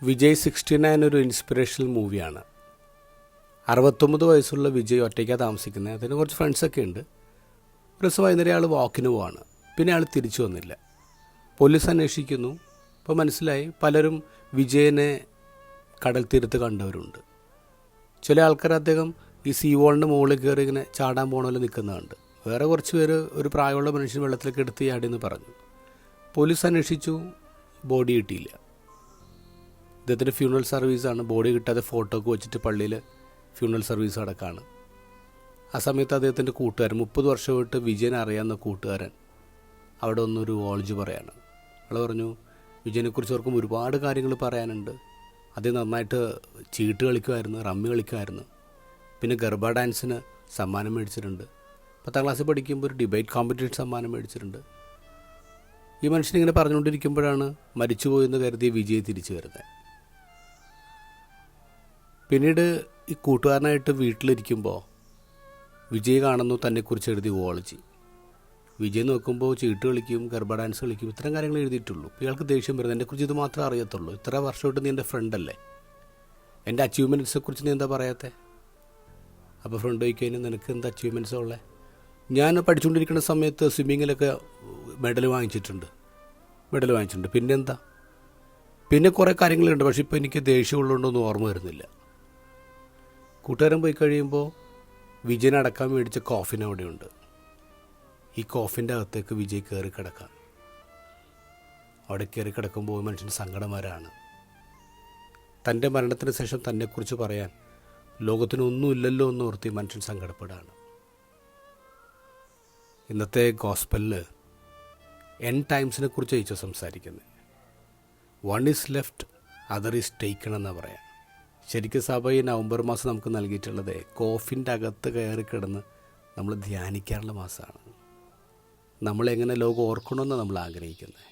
വിജയ് 69 ഒരു ഇൻസ്പിറേഷണൽ മൂവിയാണ്. 69 വയസ്സുള്ള വിജയ് ഒറ്റയ്ക്കാണ് താമസിക്കുന്നത്. അതിന് കുറച്ച് ഫ്രണ്ട്സൊക്കെ ഉണ്ട്. ഒരു ദിവസം വൈകുന്നേരം ആൾ വാക്കിന് പോവാണ്. പിന്നെ ആൾ തിരിച്ചു വന്നില്ല. പോലീസ് അന്വേഷിക്കുന്നു. അപ്പോൾ മനസ്സിലായി പലരും വിജയനെ കടൽ തീരത്ത് കണ്ടവരുണ്ട്. ചില ആൾക്കാർ അദ്ദേഹം ഈ സീ വോളിൻ്റെ മുകളിൽ കയറി ഇങ്ങനെ ചാടാൻ പോകണമല്ലോ നിൽക്കുന്നതുണ്ട്. വേറെ കുറച്ച് പേര് ഒരു പ്രായമുള്ള മനുഷ്യൻ വെള്ളത്തിലേക്ക് എടുത്ത് ചാടിയെന്ന് പറഞ്ഞു. പോലീസ് അന്വേഷിച്ചു, ബോഡി കിട്ടിയില്ല. ഇദ്ദേഹത്തിൻ്റെ ഫ്യൂണറൽ സർവീസാണ്. ബോഡി കിട്ടാതെ ഫോട്ടോ ഒക്കെ വെച്ചിട്ട് പള്ളിയിൽ ഫ്യൂണറൽ സർവീസ് നടക്കുകയാണ്. ആ സമയത്ത് അദ്ദേഹത്തിൻ്റെ കൂട്ടുകാരൻ 30 വർഷമായിട്ട് വിജയനെ അറിയാവുന്ന കൂട്ടുകാരൻ അവിടെ ഒന്നൊരു വോളജ് പറയാണ്. അയാൾ പറഞ്ഞു, വിജയനെക്കുറിച്ച് അവർക്കും ഒരുപാട് കാര്യങ്ങൾ പറയാനുണ്ട്. അദ്ദേഹം നന്നായിട്ട് ചീട്ട് കളിക്കുമായിരുന്നു, റമ്മി കളിക്കുമായിരുന്നു. പിന്നെ ഗർബ ഡാൻസിന് സമ്മാനം മേടിച്ചിട്ടുണ്ട്. 10ാം ക്ലാസ്സിൽ പഠിക്കുമ്പോൾ ഒരു ഡിബേറ്റ് കോമ്പറ്റീഷൻ സമ്മാനം മേടിച്ചിട്ടുണ്ട്. ഈ മനുഷ്യനിങ്ങനെ പറഞ്ഞുകൊണ്ടിരിക്കുമ്പോഴാണ് മരിച്ചുപോയെന്ന് കരുതിയ വിജയ് തിരിച്ചു വരുന്നത്. പിന്നീട് ഈ കൂട്ടുകാരനായിട്ട് വീട്ടിലിരിക്കുമ്പോൾ വിജയ് കാണുന്നു തന്നെക്കുറിച്ച് എഴുതി വോളജി. വിജയ് നോക്കുമ്പോൾ ചീട്ട് കളിക്കും, ഗർബ ഡാൻസ് കളിക്കും, ഇത്തരം കാര്യങ്ങൾ എഴുതിയിട്ടുള്ളൂ. ഇയാൾക്ക് ദേഷ്യം വരുന്നത്, എന്നെക്കുറിച്ച് ഇത് മാത്രമേ അറിയത്തുള്ളൂ. ഇത്ര വർഷമായിട്ട് നീ എൻ്റെ ഫ്രണ്ടല്ലേ, എൻ്റെ അച്ചീവ്മെൻറ്റ്സിനെക്കുറിച്ച് നീ എന്താ പറയാത്തെ? അപ്പോൾ ഫ്രണ്ട് ചോദിക്കഴിഞ്ഞാൽ നിനക്ക് എന്താ അച്ചീവ്മെൻറ്റ്സാണ് ഉള്ളത്? ഞാൻ പഠിച്ചുകൊണ്ടിരിക്കുന്ന സമയത്ത് സ്വിമ്മിങ്ങിലൊക്കെ മെഡൽ വാങ്ങിച്ചിട്ടുണ്ട്. പിന്നെന്താ? പിന്നെ കുറേ കാര്യങ്ങളുണ്ട്, പക്ഷേ ഇപ്പോൾ എനിക്ക് ദേഷ്യമുള്ളതുകൊണ്ടൊന്നും ഓർമ്മ വരുന്നില്ല. കൂട്ടുകാരൻ പോയി കഴിയുമ്പോൾ വിജയനെ അടക്കാൻ മേടിച്ച കോഫിൻ അവിടെയുണ്ട്. ഈ കോഫിൻ്റെ അകത്തേക്ക് വിജയ് കയറി കിടക്കാം. അവിടെ കയറി കിടക്കുമ്പോൾ മനുഷ്യന് സങ്കടം വരാണ്. തൻ്റെ മരണത്തിന് ശേഷം തന്നെക്കുറിച്ച് പറയാൻ ലോകത്തിനൊന്നുമില്ലല്ലോ എന്ന് ഓർത്തി മനുഷ്യൻ സങ്കടപ്പെടാണ്. ഇന്നത്തെ ഗോസ്പലിൽ എൻഡ് ടൈംസിനെ കുറിച്ച് ഈശോ സംസാരിക്കുന്നത്. 1 is left, other is taken എന്നാണ് പറയാം. ശരിക്കും സഭ ഈ നവംബർ മാസം നമുക്ക് നൽകിയിട്ടുള്ളത് കോഫിൻ്റെ അകത്ത് കയറി കിടന്ന് നമ്മൾ ധ്യാനിക്കാനുള്ള മാസമാണ്. നമ്മളെങ്ങനെ ലോകം ഓർക്കണമെന്ന് നമ്മൾ ആഗ്രഹിക്കുന്നത്.